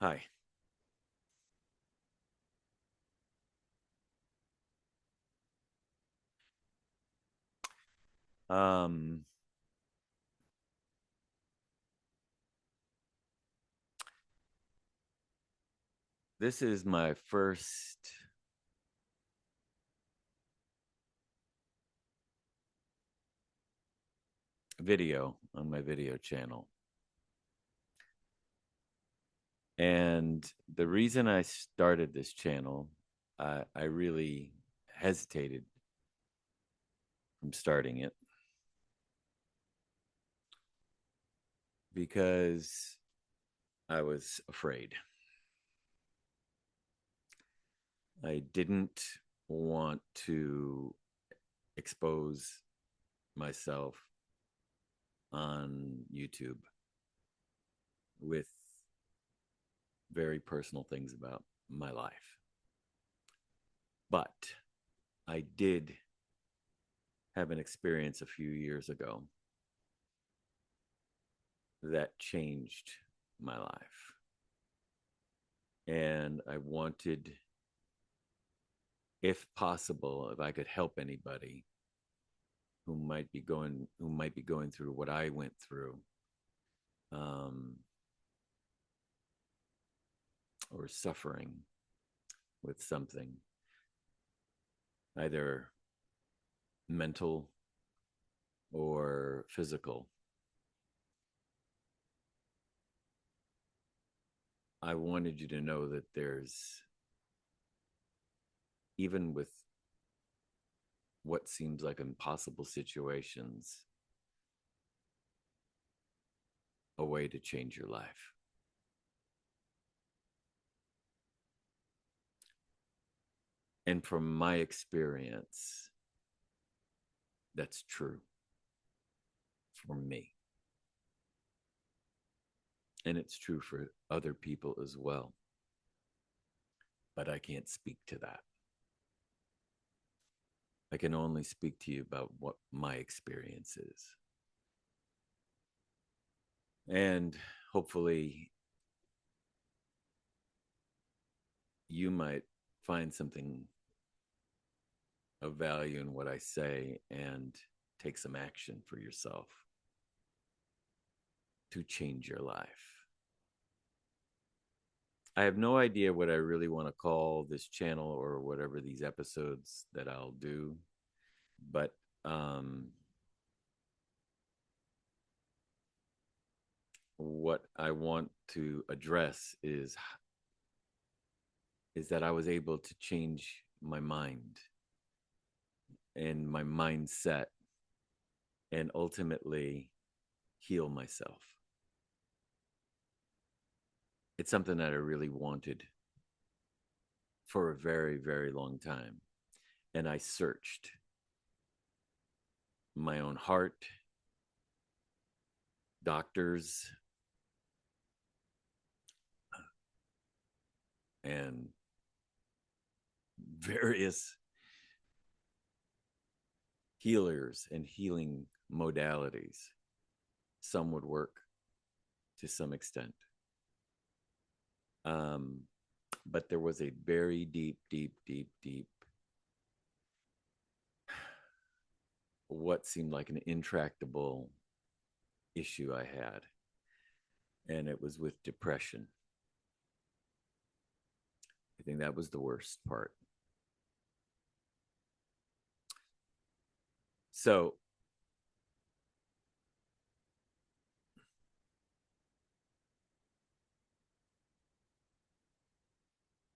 Hi. Um, this is my first video on my video channel. And the reason I started this channel, I really hesitated from starting it because I was afraid. I didn't want to expose myself on YouTube with very personal things about my life. But I did have an experience a few years ago that changed my life. And I wanted, if possible, if I could help anybody who might be going through what I went through, um, or suffering with something, either mental or physical. I wanted you to know that there's, even with what seems like impossible situations, a way to change your life. And from my experience, that's true for me. And it's true for other people as well. But I can't speak to that. I can only speak to you about what my experience is. And hopefully, you might find something of value in what I say and take some action for yourself to change your life. I have no idea what I really want to call this channel or whatever these episodes that I'll do, but what I want to address is that I was able to change my mind and my mindset and ultimately heal myself. It's something that I really wanted for a very, very long time. And I searched my own heart, doctors, and various healers and healing modalities. Some would work to some extent. Um, but there was a very deep, deep, deep, deep, what seemed like an intractable issue I had. And it was with depression. I think that was the worst part. So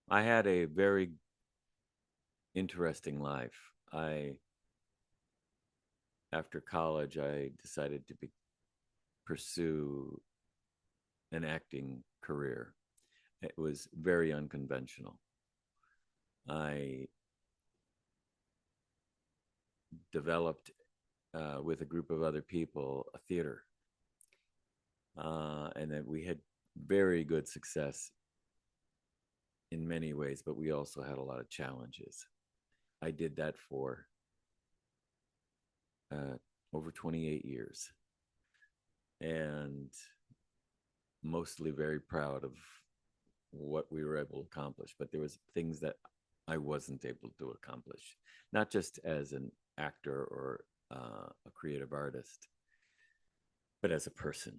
I had a very interesting life. After college, I decided to pursue an acting career. It was very unconventional. I developed with a group of other people a theater, and that we had very good success in many ways, but we also had a lot of challenges. I did that for over 28 years, and mostly very proud of what we were able to accomplish, but there was things that I wasn't able to accomplish, not just as an actor or a creative artist, but as a person.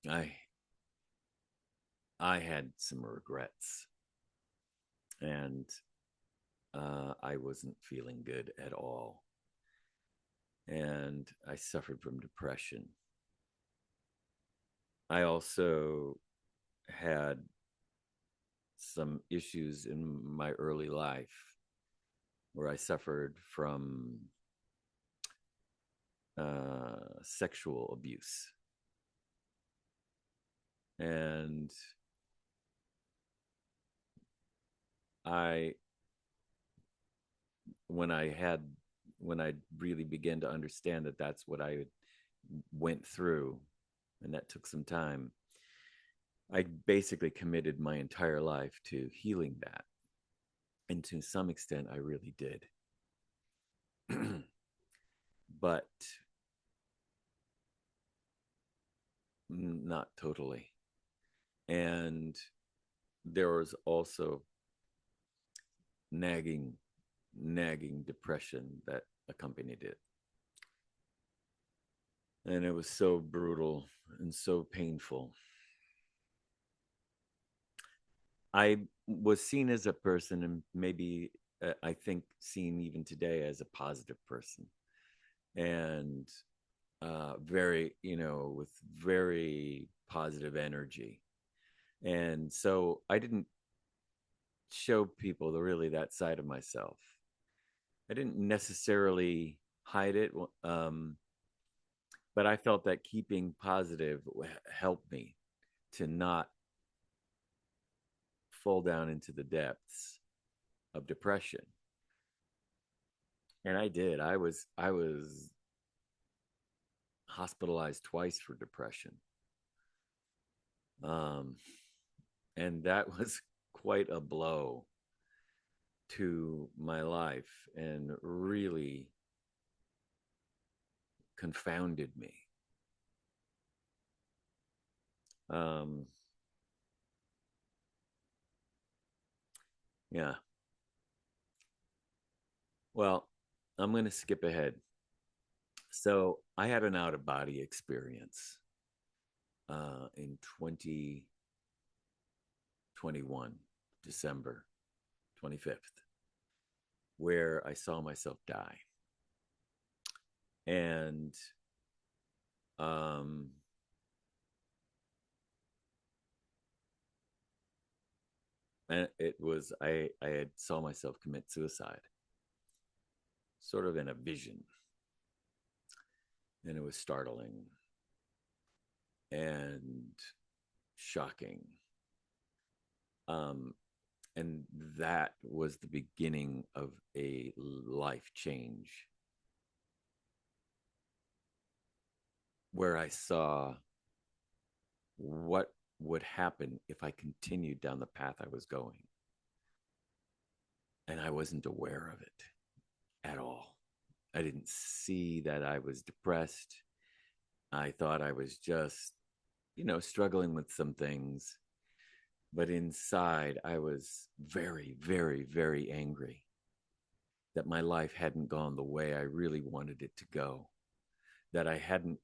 I I had some regrets, and I wasn't feeling good at all, and I suffered from depression. I also had some issues in my early life where I suffered from sexual abuse. And I, when I had, when I really began to understand that that's what I went through, and that took some time, I basically committed my entire life to healing that. And to some extent, I really did. But not totally. And there was also nagging, nagging depression that accompanied it. And it was so brutal and so painful. I was seen as a person, and maybe I think seen even today as a positive person, and very, with very positive energy. And so I didn't show people really that side of myself. I didn't necessarily hide it, but I felt that keeping positive helped me to not fall down into the depths of depression. And I did. I was hospitalized twice for depression. Um, and that was quite a blow to my life and really confounded me. Um, yeah. Well, I'm going to skip ahead. So I had an out of body experience in 2021, December 25th, where I saw myself die. And um, and it was I had saw myself commit suicide, sort of in a vision, and it was startling and shocking. Um, and that was the beginning of a life change where I saw what would happen if I continued down the path I was going. And I wasn't aware of it at all. I didn't see that I was depressed. I thought I was just, struggling with some things. But inside, I was very, very, very angry that my life hadn't gone the way I really wanted it to go, that I hadn't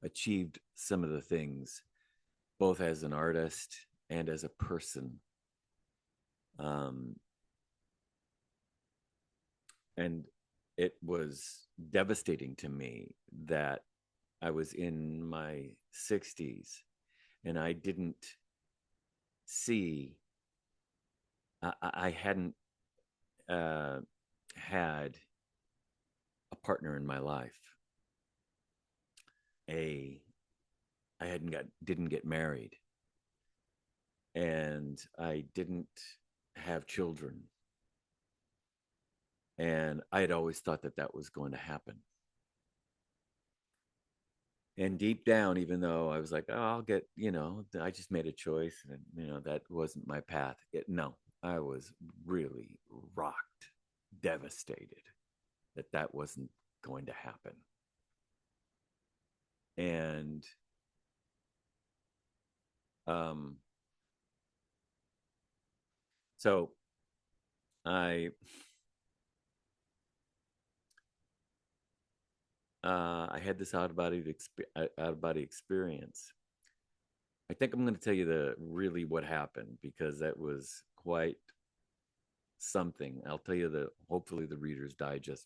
achieved some of the things, both as an artist and as a person. Um, and it was devastating to me that I was in my 60s and I didn't see, I hadn't had a partner in my life. A, I didn't get married, and I didn't have children. And I had always thought that that was going to happen. And deep down, even though I was like, oh, I'll get, I just made a choice and, that wasn't my path. No, I was really rocked, devastated that that wasn't going to happen. And, um, So I I had this out of body experience. I think I'm going to tell you the really what happened because that was quite something. I'll tell you the hopefully the Reader's Digest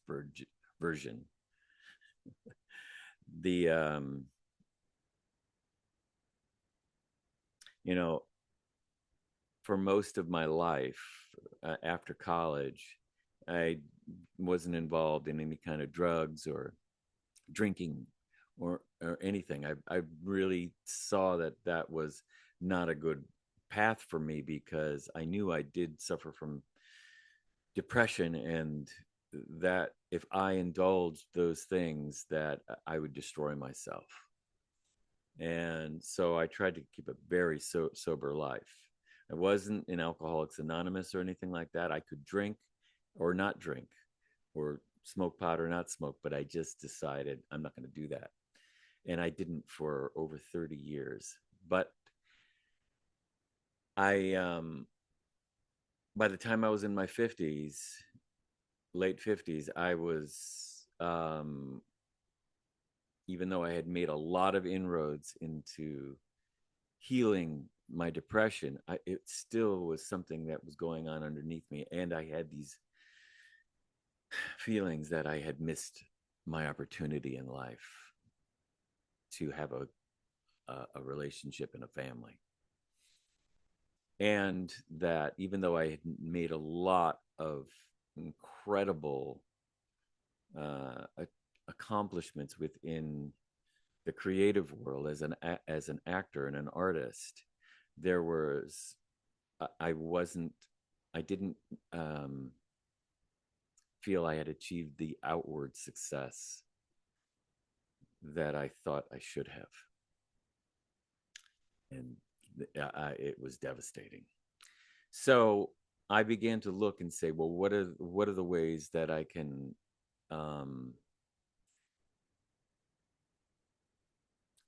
version. The you know, for most of my life after college, I wasn't involved in any kind of drugs or drinking or anything. I really saw that that was not a good path for me because I knew I did suffer from depression, and that if I indulged those things that I would destroy myself. And so I tried to keep a very sober life. I wasn't in Alcoholics Anonymous or anything like that. I could drink or not drink, or smoke pot or not smoke, but I just decided I'm not going to do that. And I didn't for over 30 years. But I, by the time I was in my 50s, late 50s, I was, even though I had made a lot of inroads into healing my depression, it still was something that was going on underneath me. And I had these feelings that I had missed my opportunity in life to have a relationship and a family. And that even though I had made a lot of incredible accomplishments within the creative world as an actor and an artist, there was I wasn't I didn't feel I had achieved the outward success that I thought I should have, and it was devastating. So I began to look and say, well, what are the ways that um,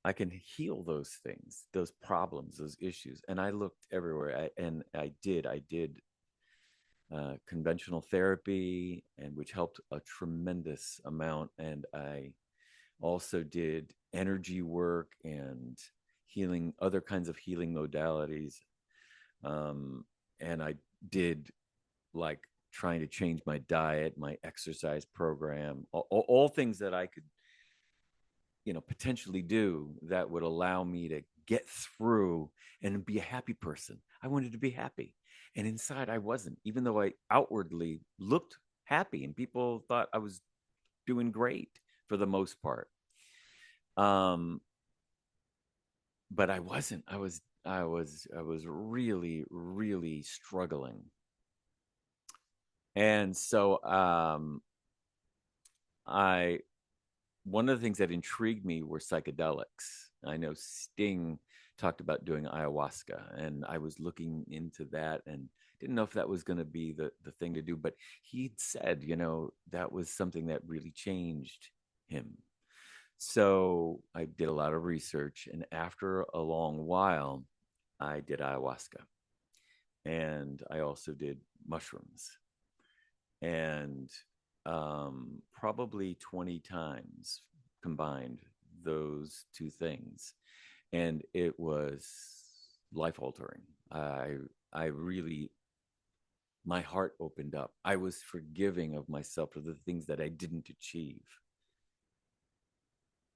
I can heal those things, those problems, those issues? And I looked everywhere, and I did conventional therapy, and which helped a tremendous amount. And I also did energy work and healing, other kinds of healing modalities. And I did like trying to change my diet, my exercise program, all things that I could, potentially do that would allow me to get through and be a happy person. I wanted to be happy. And inside, I wasn't, even though I outwardly looked happy and people thought I was doing great for the most part. But I wasn't. I was really, really struggling. And so I one of the things that intrigued me were psychedelics. I know Sting talked about doing ayahuasca, and I was looking into that and didn't know if that was going to be the thing to do. But he said, that was something that really changed him. So I did a lot of research, and after a long while, I did ayahuasca, and I also did mushrooms, and probably 20 times combined those two things, and it was life altering. I really, my heart opened up. I was forgiving of myself for the things that I didn't achieve.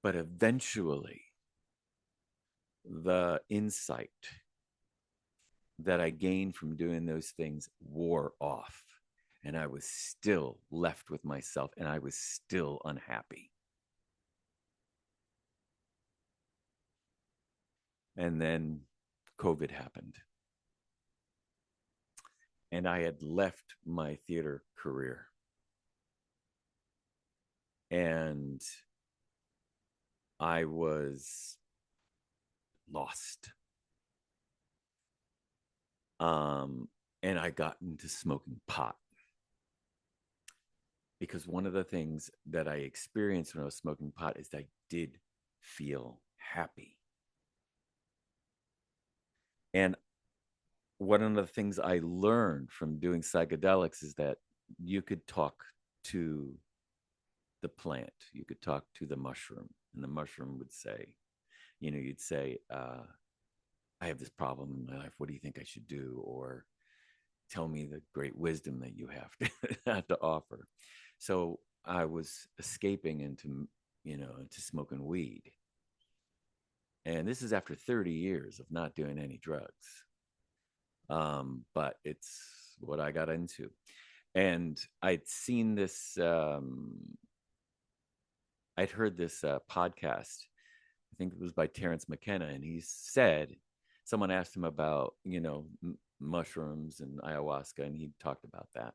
But eventually, the insight that I gained from doing those things wore off. And I was still left with myself, and I was still unhappy. And then COVID happened. And I had left my theater career. And I was lost. And I got into smoking pot. Because one of the things that I experienced when I was smoking pot is that I did feel happy. And one of the things I learned from doing psychedelics is that you could talk to the plant, you could talk to the mushroom, and the mushroom would say, you'd say, I have this problem in my life. What do you think I should do? Or tell me the great wisdom that you have to, have to offer. So I was escaping into smoking weed. And this is after 30 years of not doing any drugs. But it's what I got into. And I'd seen this, I'd heard this podcast. I think it was by Terrence McKenna. And he said, someone asked him about, mushrooms and ayahuasca, and he talked about that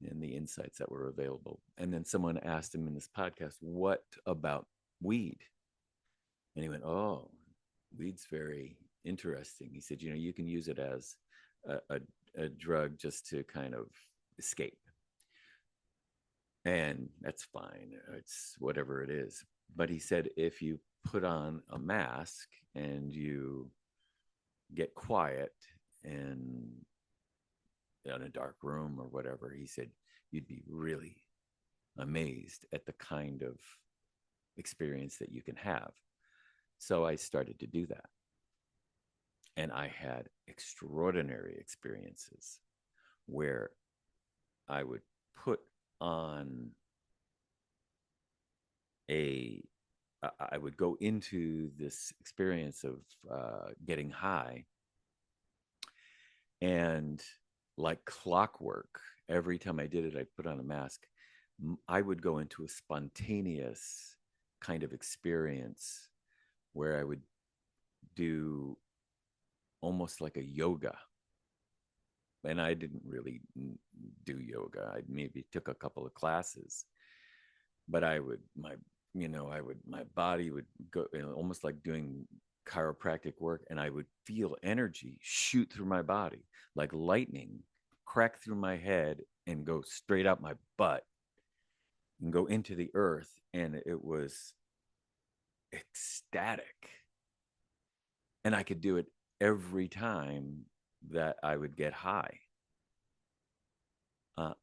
and the insights that were available. And then someone asked him in this podcast, what about weed? And he went, oh, weed's very interesting. He said, you can use it as a drug just to kind of escape. And that's fine. It's whatever it is. But he said, if you put on a mask and you get quiet and in a dark room or whatever, he said, you'd be really amazed at the kind of experience that you can have. So I started to do that. And I had extraordinary experiences where I would put on I would go into this experience of getting high, and like clockwork, every time I did it, I'd put on a mask. I would go into a spontaneous kind of experience where I would do almost like a yoga. And I didn't really do yoga. I maybe took a couple of classes, but my body would go, almost like doing chiropractic work, and I would feel energy shoot through my body like lightning, crack through my head and go straight out my butt and go into the earth. And it was ecstatic. And I could do it every time that I would get high.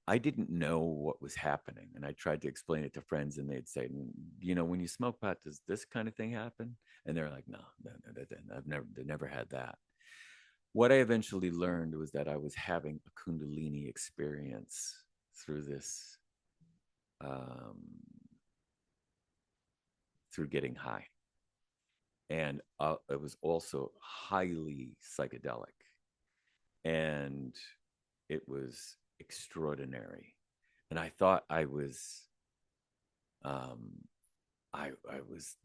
I didn't know what was happening. And I tried to explain it to friends, and they'd say, when you smoke pot, does this kind of thing happen? And they're like, no, they never had that. What I eventually learned was that I was having a Kundalini experience through this, through getting high. And it was also highly psychedelic. And it was extraordinary. And I thought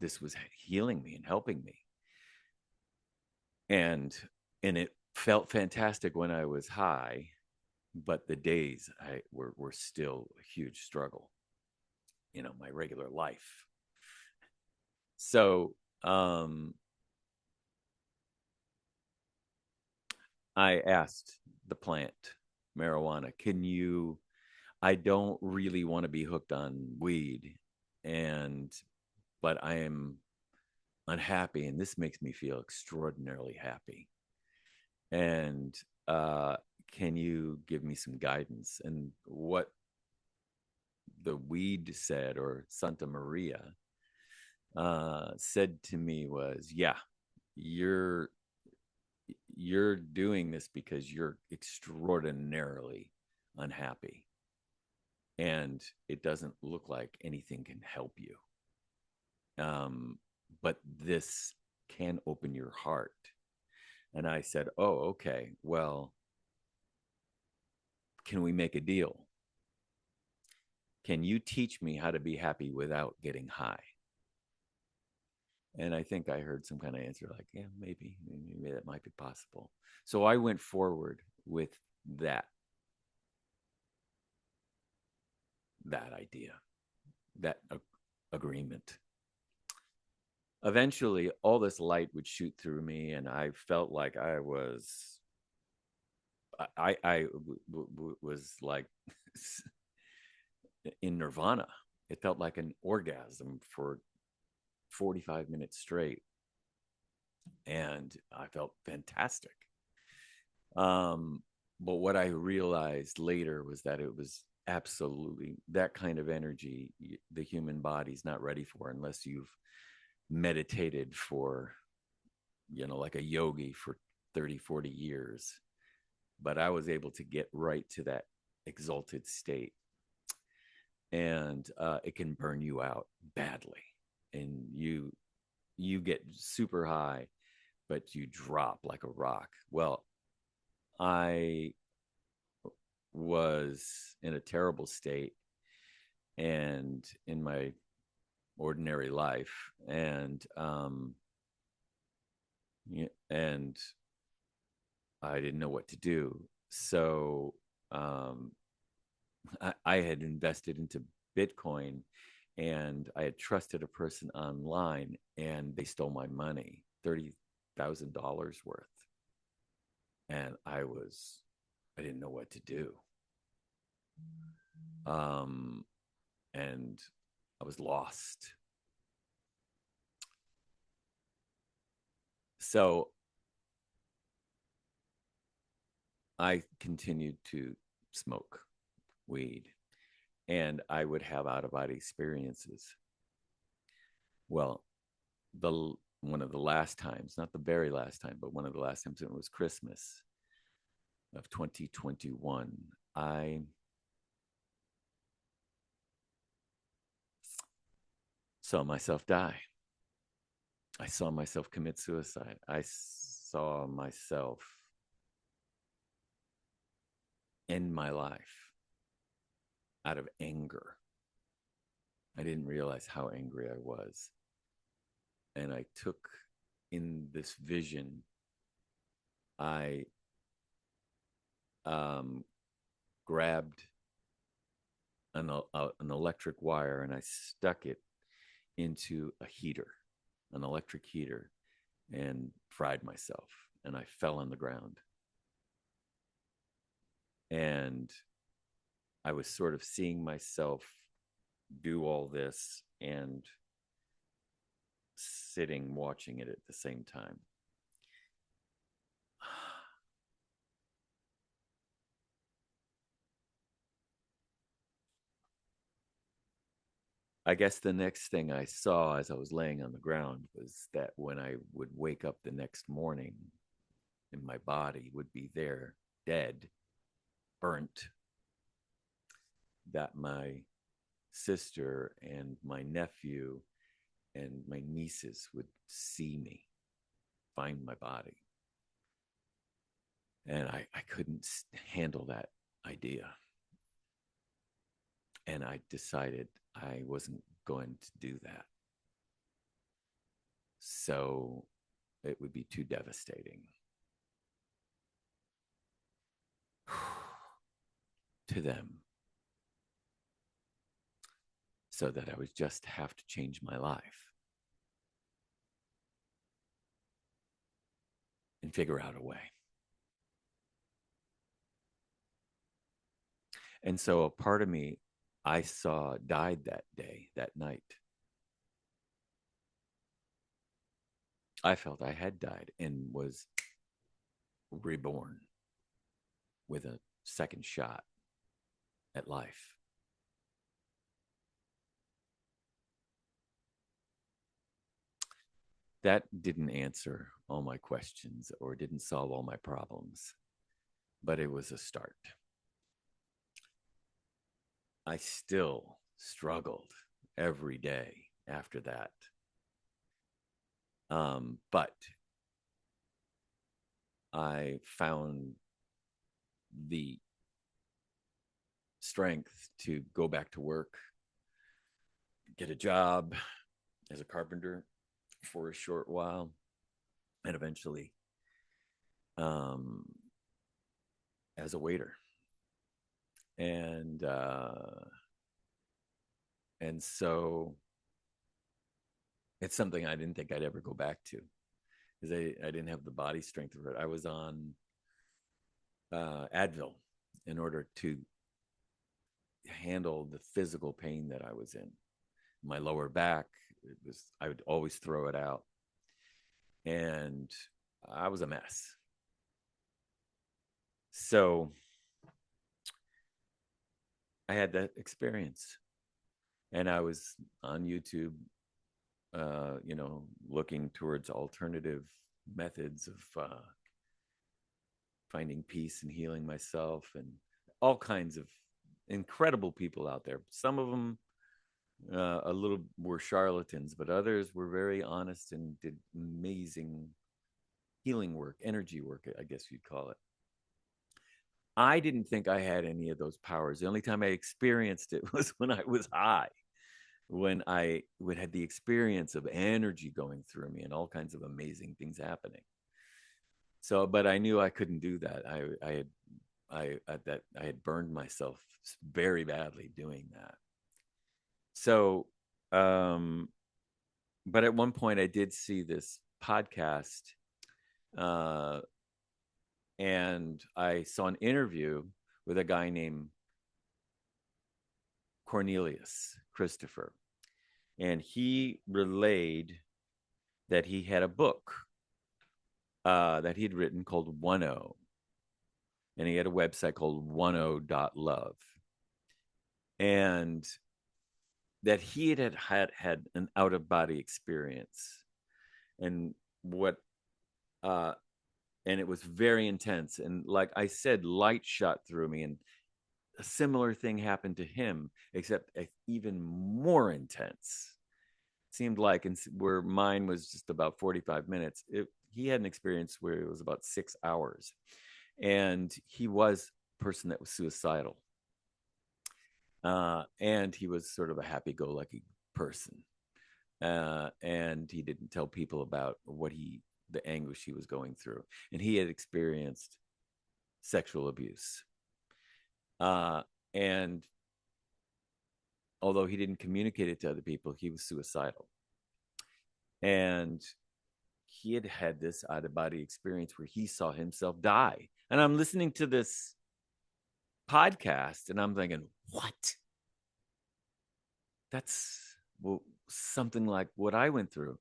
this was healing me and helping me. And it felt fantastic when I was high, but the days were still a huge struggle, my regular life. So I asked the plant, marijuana, I don't really want to be hooked on weed, but I am unhappy, and this makes me feel extraordinarily happy. And can you give me some guidance? And what the weed said, or Santa Maria said to me was, yeah, you're doing this because you're extraordinarily unhappy, and it doesn't look like anything can help you. But this can open your heart. And I said, oh, okay, well, can we make a deal? Can you teach me how to be happy without getting high? And I think I heard some kind of answer like, yeah, maybe that might be possible. So I went forward with that idea, that agreement. Eventually, all this light would shoot through me, and I felt like I was like in nirvana. It felt like an orgasm for 45 minutes straight, and I felt fantastic. Um, but what I realized later was that it was absolutely that kind of energy the human body's not ready for unless you've meditated for, like a yogi for 30, 40 years. But I was able to get right to that exalted state, and it can burn you out badly, and you get super high, but you drop like a rock. Well, I was in a terrible state and in my ordinary life, and I didn't know what to do. So um, I had invested into Bitcoin, and I had trusted a person online, and they stole my money, $30,000 worth, and I didn't know what to do, um, and I was lost. So I continued to smoke weed, and I would have out of body experiences. Well, the one of the last times, not the very last time, but one of the last times, it was Christmas of 2021. I saw myself die. I saw myself commit suicide. I saw myself end my life out of anger. I didn't realize how angry I was. And I took in this vision, I um, grabbed an electric wire, and I stuck it into a heater, an electric heater, and fried myself. And I fell on the ground. And I was sort of seeing myself do all this and sitting watching it at the same time. I guess the next thing I saw as I was laying on the ground was that when I would wake up the next morning, and my body would be there, dead, burnt, that my sister and my nephew and my nieces would see me, find my body. And I couldn't handle that idea. And I decided I wasn't going to do that. So it would be too devastating to them. So that I would just have to change my life and figure out a way. And so a part of me I saw died that day, that night. I felt I had died and was reborn with a second shot at life. That didn't answer all my questions or didn't solve all my problems, but it was a start. I still struggled every day after that. But I found the strength to go back to work, get a job as a carpenter for a short while, and eventually um, as a waiter. And so it's something I didn't think I'd ever go back to because I didn't have the body strength for it. I was on Advil in order to handle the physical pain that I was in. My lower back, I would always throw it out. And I was a mess. So I had that experience, and I was on YouTube, looking towards alternative methods of finding peace and healing myself, and all kinds of incredible people out there. Some of them a little were charlatans, but others were very honest and did amazing healing work, energy work, I guess you'd call it. I didn't think I had any of those powers. The only time I experienced it was when I was high, when I would have the experience of energy going through me and all kinds of amazing things happening. So, but I knew I couldn't do that. I had burned myself very badly doing that. So, um, but at one point I did see this podcast, uh, and I saw an interview with a guy named Cornelius Christopher, and he relayed that he had a book that he'd written called Oneo, and he had a website called oneo.love, and that he had an out of body experience, and what and it was very intense, and like I said, light shot through me, and a similar thing happened to him, except even more intense. Seemed like, and where mine was just about 45 minutes, he had an experience where it was about 6 hours, and he was a person that was suicidal, and he was sort of a happy-go-lucky person, and he didn't tell people about the anguish he was going through, and he had experienced sexual abuse, and although he didn't communicate it to other people, he was suicidal, and he had had this out of body experience where he saw himself die. And I'm listening to this podcast and I'm thinking, what? That's something like what I went through.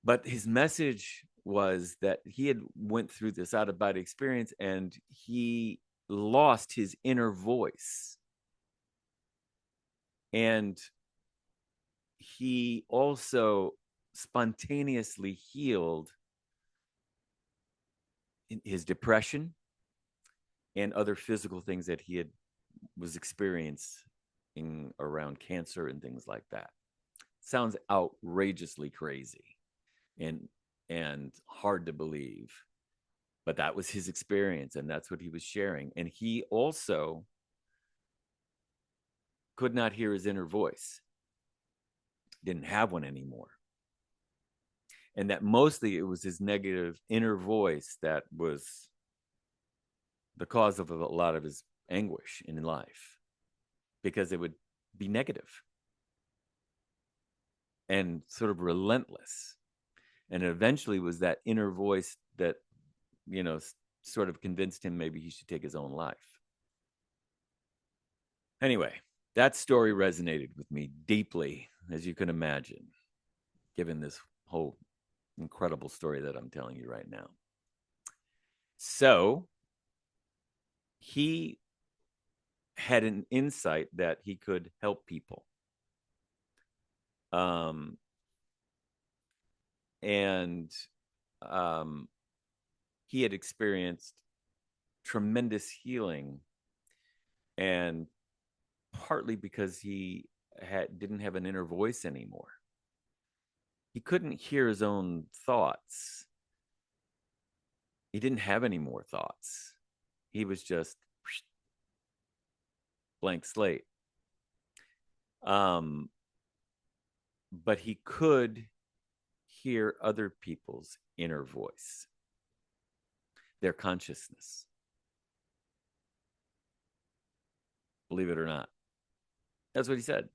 But his message was that he had went through this out of body experience and he lost his inner voice. And he also spontaneously healed his depression and other physical things that he was experiencing around cancer and things like that. Sounds outrageously crazy and hard to believe, but that was his experience, and that's what he was sharing. And he also could not hear his inner voice, didn't have one anymore, and that mostly it was his negative inner voice that was the cause of a lot of his anguish in life, because it would be negative and sort of relentless. And it eventually was that inner voice that, sort of convinced him maybe he should take his own life. Anyway, that story resonated with me deeply, as you can imagine, given this whole incredible story that I'm telling you right now. So he had an insight that he could help people. And he had experienced tremendous healing, and partly because he didn't have an inner voice anymore. He couldn't hear his own thoughts. He didn't have any more thoughts. He was just blank slate. But he could hear other people's inner voice, their consciousness. Believe it or not. That's what he said.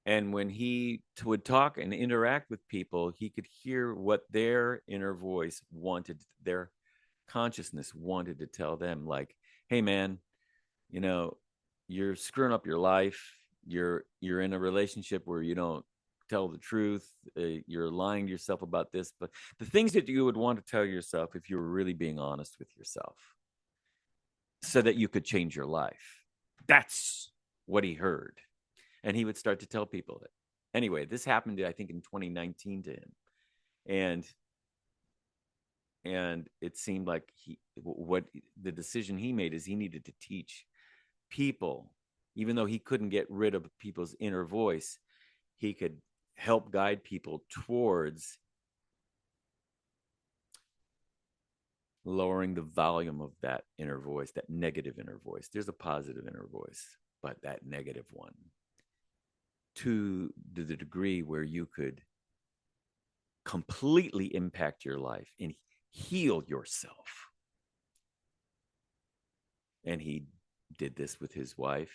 And when he would talk and interact with people, he could hear what their inner voice wanted, their consciousness wanted to tell them, like, hey, man, you're screwing up your life. You're in a relationship where you don't tell the truth. You're lying to yourself about this. But the things that you would want to tell yourself if you were really being honest with yourself so that you could change your life. That's what he heard. And he would start to tell people it. Anyway, this happened, I think, in 2019 to him. And it seemed like what the decision he made is he needed to teach people, even though he couldn't get rid of people's inner voice, he could help guide people towards lowering the volume of that inner voice, that negative inner voice. There's a positive inner voice, but that negative one, to the degree where you could completely impact your life and heal yourself. And he did this with his wife.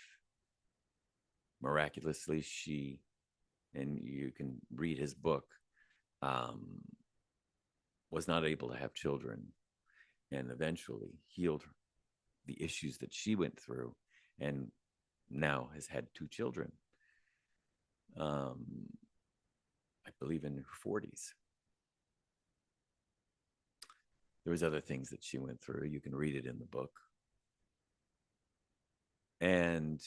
Miraculously, and you can read his book, was not able to have children, and eventually healed the issues that she went through, and now has had 2 children. I believe in her 40s. There was other things that she went through. You can read it in the book. And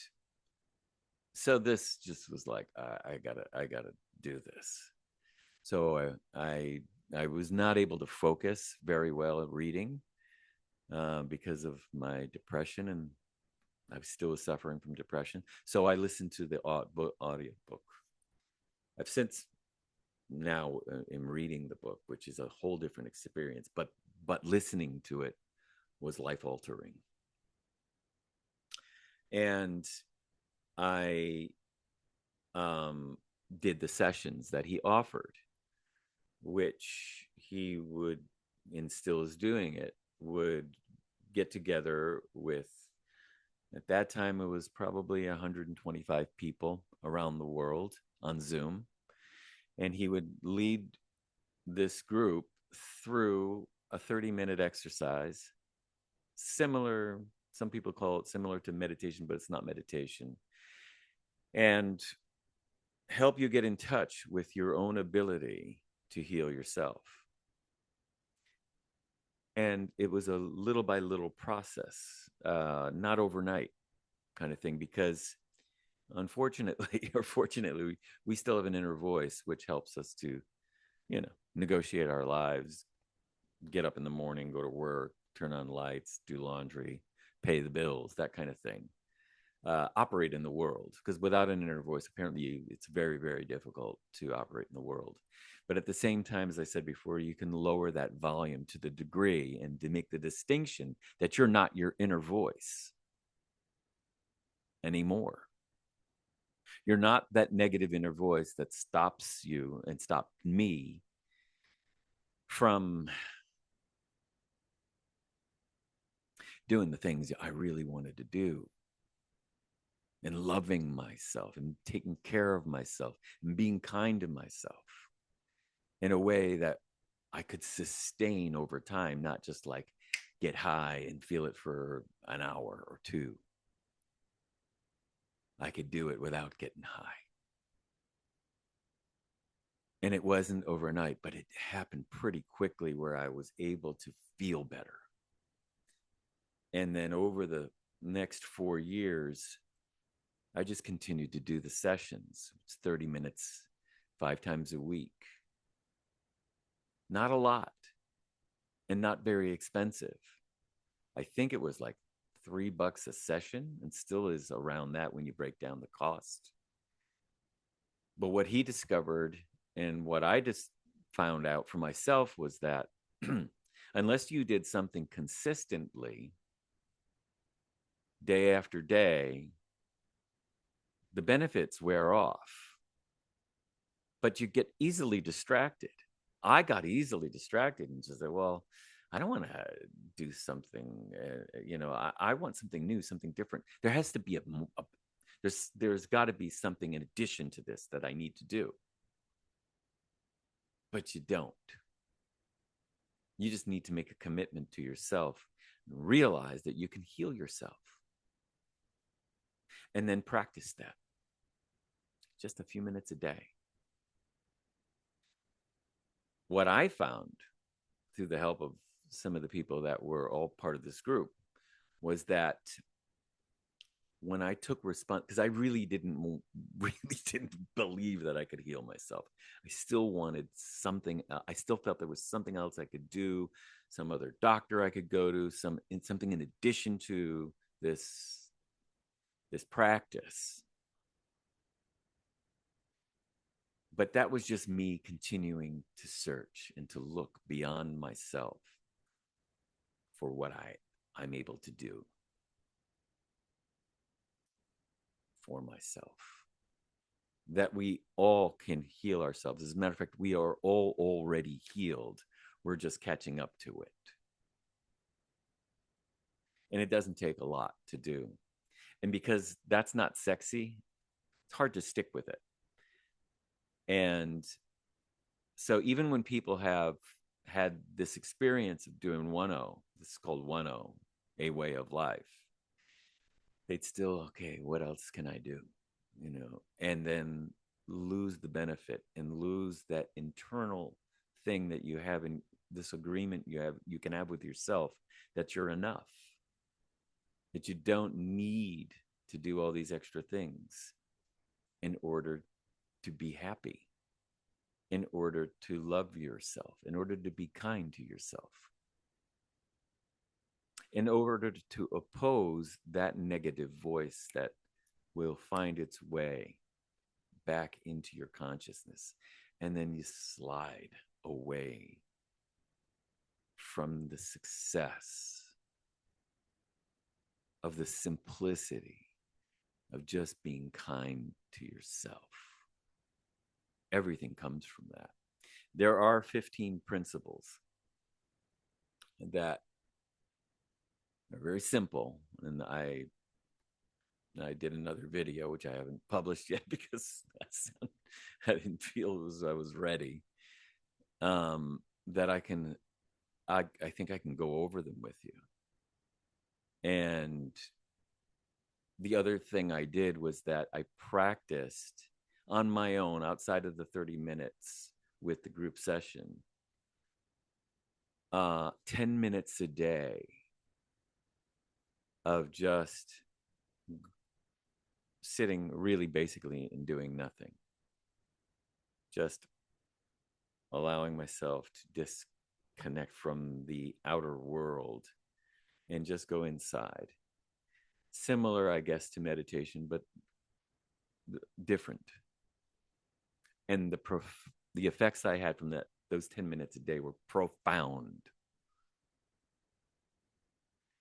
so this just was like, I gotta do this. So I was not able to focus very well at reading because of my depression, and I still was suffering from depression. So I listened to the audio book. I've since now am reading the book, which is a whole different experience, but listening to it was life altering. And I did the sessions that he offered, which he would, and still is doing it, would get together with, at that time it was probably 125 people around the world on Zoom, and he would lead this group through a 30-minute exercise, similar, some people call it similar to meditation, but it's not meditation, and help you get in touch with your own ability to heal yourself. And it was a little by little process, not overnight kind of thing, because unfortunately or fortunately, we still have an inner voice which helps us to, negotiate our lives, get up in the morning, go to work, turn on lights, do laundry, pay the bills, that kind of thing. Operate in the world, because without an inner voice, apparently it's very, very difficult to operate in the world. But at the same time, as I said before, you can lower that volume to the degree and to make the distinction that you're not your inner voice anymore. You're not that negative inner voice that stops you and stopped me from doing the things I really wanted to do, and loving myself and taking care of myself and being kind to myself in a way that I could sustain over time, not just like get high and feel it for an hour or 2. I could do it without getting high. And it wasn't overnight, but it happened pretty quickly where I was able to feel better. And then over the next 4 years, I just continued to do the sessions. It's 30 minutes, 5 times a week. Not a lot and not very expensive. I think it was like $3 a session, and still is around that when you break down the cost. But what he discovered and what I just found out for myself was that unless you did something consistently, day after day, the benefits wear off. But you get easily distracted. I got easily distracted and just said, well, I don't want to do something, I want something new, something different. There has to be there's got to be something in addition to this that I need to do. But you don't. You just need to make a commitment to yourself and realize that you can heal yourself. And then practice that. Just a few minutes a day. what I found through the help of some of the people that were all part of this group was that when I took response, because I really didn't believe that I could heal myself. I still wanted something. I still felt there was something else I could do, some other doctor I could go to, something in addition to this practice. But that was just me continuing to search and to look beyond myself for what I'm able to do for myself. That we all can heal ourselves. As a matter of fact, we are all already healed. We're just catching up to it. And it doesn't take a lot to do. And because that's not sexy, it's hard to stick with it. And so even when people have had this experience of doing 1.0, this is called 1.0, a way of life, they'd still, okay, what else can I do? And then lose the benefit and lose that internal thing that you have in this agreement you can have with yourself, that you're enough, that you don't need to do all these extra things in order to be happy, in order to love yourself, in order to be kind to yourself, in order to oppose that negative voice that will find its way back into your consciousness. And then you slide away from the success of the simplicity of just being kind to yourself. Everything comes from that. There are 15 principles that are very simple, and I did another video, which I haven't published yet because I didn't feel as I was ready. That I think I can go over them with you. And the other thing I did was that I practiced on my own outside of the 30 minutes with the group session, 10 minutes a day of just sitting really basically and doing nothing. Just allowing myself to disconnect from the outer world and just go inside. Similar, I guess, to meditation, but different. And the effects I had from those 10 minutes a day were profound.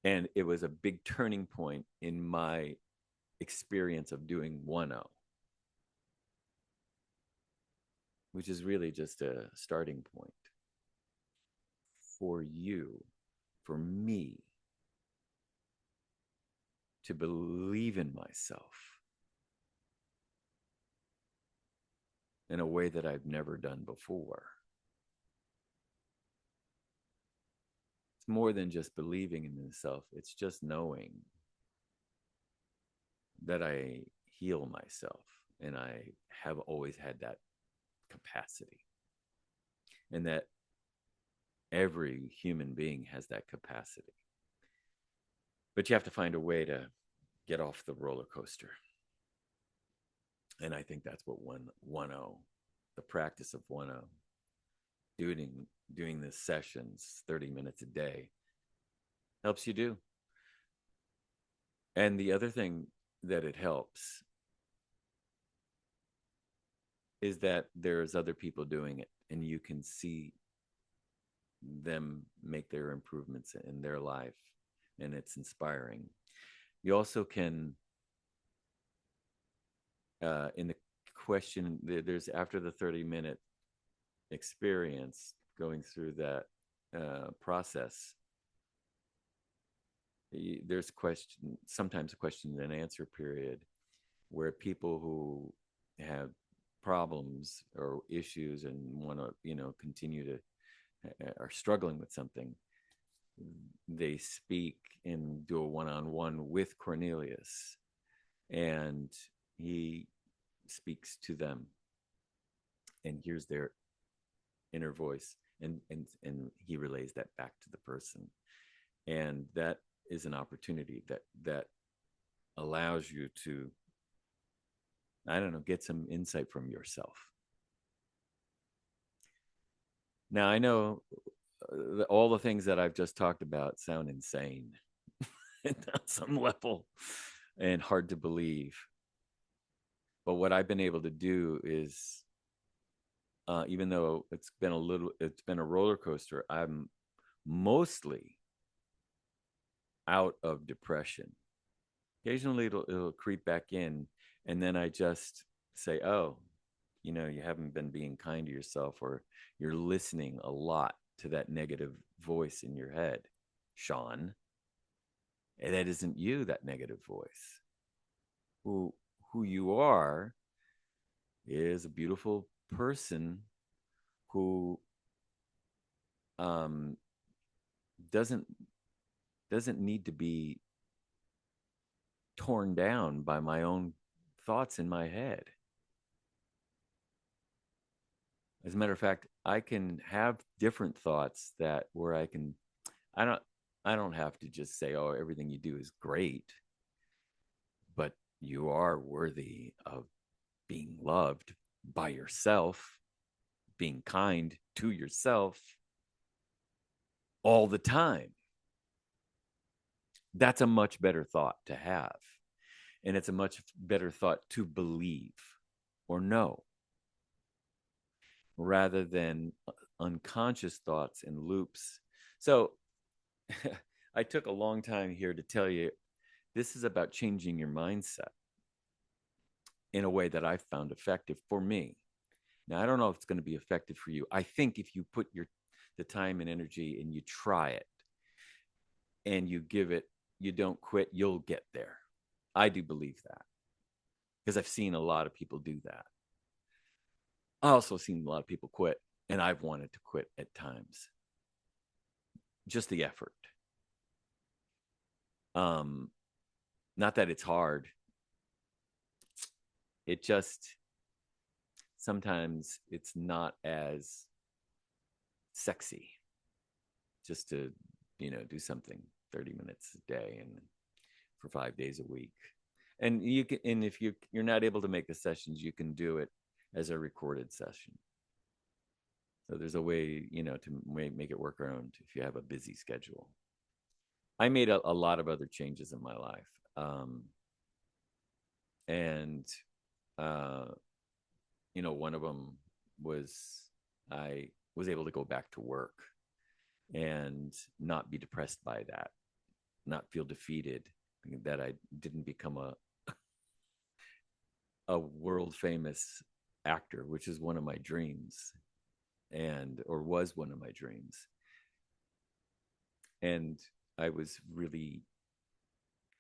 And it was a big turning point in my experience of doing 1.0, which is really just a starting point for you, for me, to believe in myself in a way that I've never done before. It's more than just believing in myself. It's just knowing that I heal myself, and I have always had that capacity, and that every human being has that capacity. But you have to find a way to get off the roller coaster. And I think that's what 1.0, the practice of 1.0, doing the sessions 30 minutes a day, helps you do. And the other thing that it helps is that there's other people doing it, and you can see them make their improvements in their life, and it's inspiring. You also can, in the question, there's after the 30-minute experience going through that process, there's sometimes a question and answer period where people who have problems or issues and want to, continue to, are struggling with something, they speak and do a one-on-one with Cornelius, and he speaks to them and hears their inner voice, and he relays that back to the person. And that is an opportunity that allows you to, I don't know, get some insight from yourself. Now, I know all the things that I've just talked about sound insane on some level and hard to believe. But what I've been able to do is, even though it's been a roller coaster, I'm mostly out of depression. Occasionally it'll creep back in, and then I just say, oh, you haven't been being kind to yourself, or you're listening a lot to that negative voice in your head, Sean. And that isn't you, that negative voice. Who you are is a beautiful person who um, doesn't need to be torn down by my own thoughts in my head. As a matter of fact, I can have different thoughts that where I don't I don't have to just say, oh, everything you do is great, but you are worthy of being loved by yourself, being kind to yourself all the time. That's a much better thought to have. And it's a much better thought to believe or know, rather than unconscious thoughts and loops. So I took a long time here to tell you this is about changing your mindset in a way that I found effective for me. Now, I don't know if it's going to be effective for you. I think if you put the time and energy and you try it and you give it, you don't quit, you'll get there. I do believe that because I've seen a lot of people do that. I also seen a lot of people quit, and I've wanted to quit at times. Just the effort. Not that it's hard. It just sometimes it's not as sexy just to, do something 30 minutes a day and for 5 days a week. And you can, and if you're not able to make the sessions, you can do it as a recorded session. So there's a way, to make it work around if you have a busy schedule. I made a lot of other changes in my life. And, one of them was I was able to go back to work and not be depressed by that, not feel defeated that I didn't become a world famous actor, which is one of my dreams, or was one of my dreams. And I was really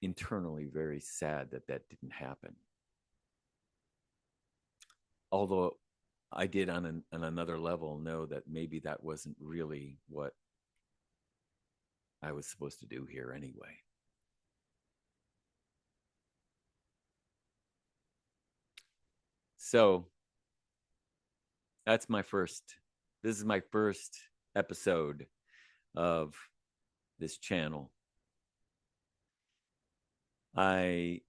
internally very sad that didn't happen. Although I did on another level know that maybe that wasn't really what I was supposed to do here anyway. So this is my first episode of this channel. I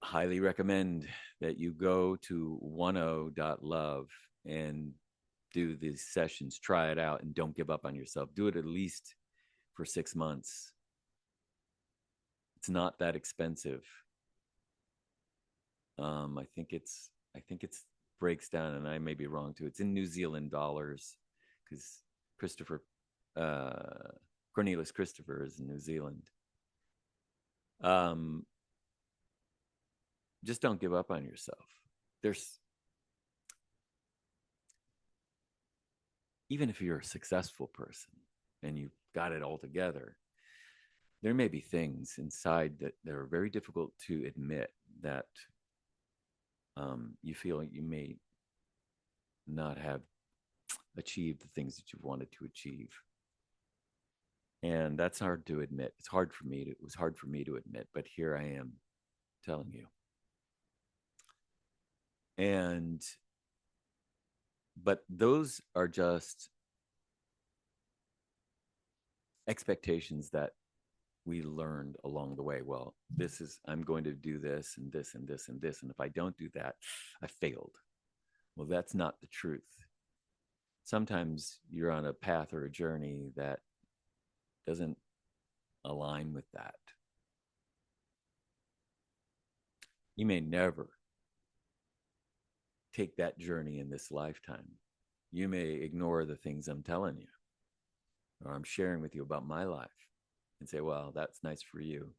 highly recommend that you go to oneo.love and do these sessions, try it out, and don't give up on yourself. Do it at least for 6 months. It's not that expensive. I think it's breaks down, and I may be wrong too. It's in New Zealand dollars because Cornelius Christopher is in New Zealand. Just don't give up on yourself. Even if you're a successful person and you've got it all together, there may be things inside that are very difficult to admit that you feel like you may not have achieved the things that you've wanted to achieve. And that's hard to admit. It was hard for me to admit, but here I am telling you. And But those are just expectations that we learned along the way. Well, I'm going to do this and this and this and this. And if I don't do that, I failed. Well, that's not the truth. Sometimes you're on a path or a journey that doesn't align with that. You may never take that journey in this lifetime. You may ignore the things I'm telling you or I'm sharing with you about my life and say, well, that's nice for you.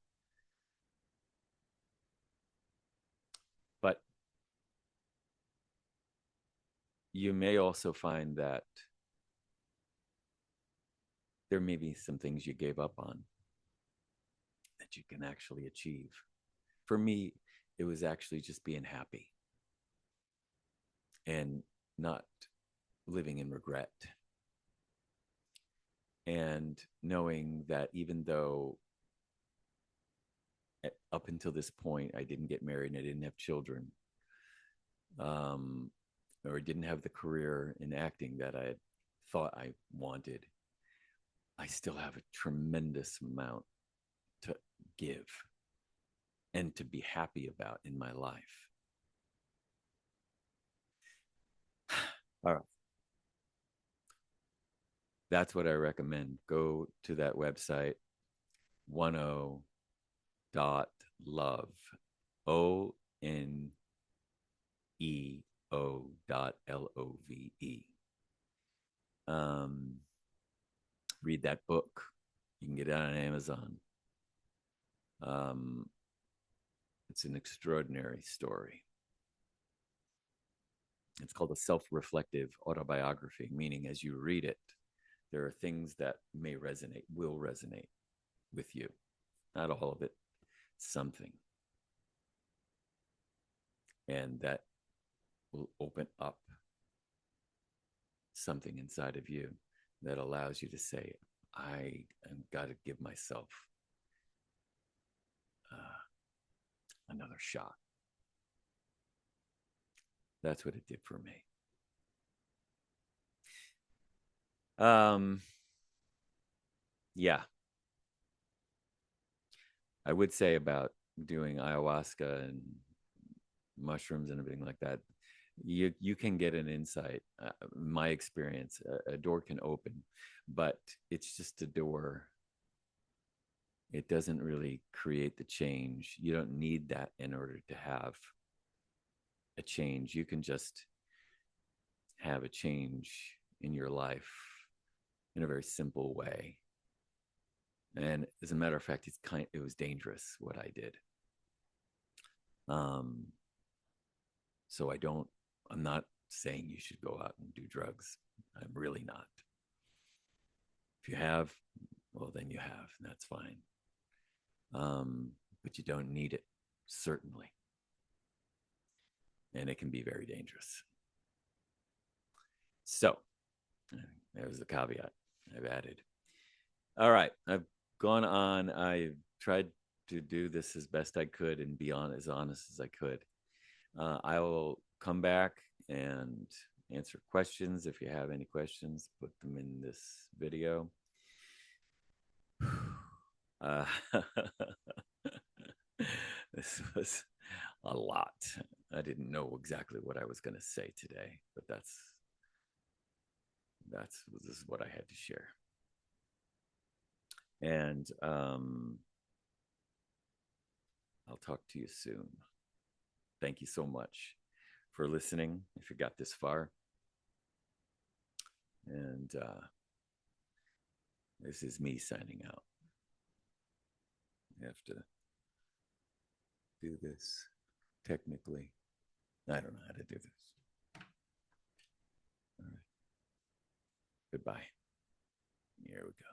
But you may also find that there may be some things you gave up on that you can actually achieve. For me, it was actually just being happy and not living in regret. And knowing that even though up until this point I didn't get married and I didn't have children, or didn't have the career in acting that I thought I wanted, I still have a tremendous amount to give and to be happy about in my life. All right. That's what I recommend. Go to that website, oneo.love, ONEO.LOVE. Read that book. You can get it on Amazon. It's an extraordinary story. It's called a self-reflective autobiography, meaning as you read it, there are things that will resonate with you. Not all of it, something. And that will open up something inside of you that allows you to say, I have got to give myself another shot. That's what it did for me. Yeah. I would say about doing ayahuasca and mushrooms and everything like that, you can get an insight. My experience, a door can open, but it's just a door. It doesn't really create the change. You don't need that in order to have a change. You can just have a change in your life in a very simple way. And as a matter of fact, it was dangerous what I did. So I'm not saying you should go out and do drugs. I'm really not. If you have, well, then you have, and that's fine. But you don't need it, certainly. And it can be very dangerous. So there's the caveat I've added. All right. I've gone on. I tried to do this as best I could and be as honest as I could. I will come back and answer questions. If you have any questions, put them in this video. This was a lot. I didn't know exactly what I was going to say today, but this is what I had to share. And I'll talk to you soon. Thank you so much for listening, if you got this far. And this is me signing out. I have to do this technically. I don't know how to do this. All right. Goodbye. Here we go.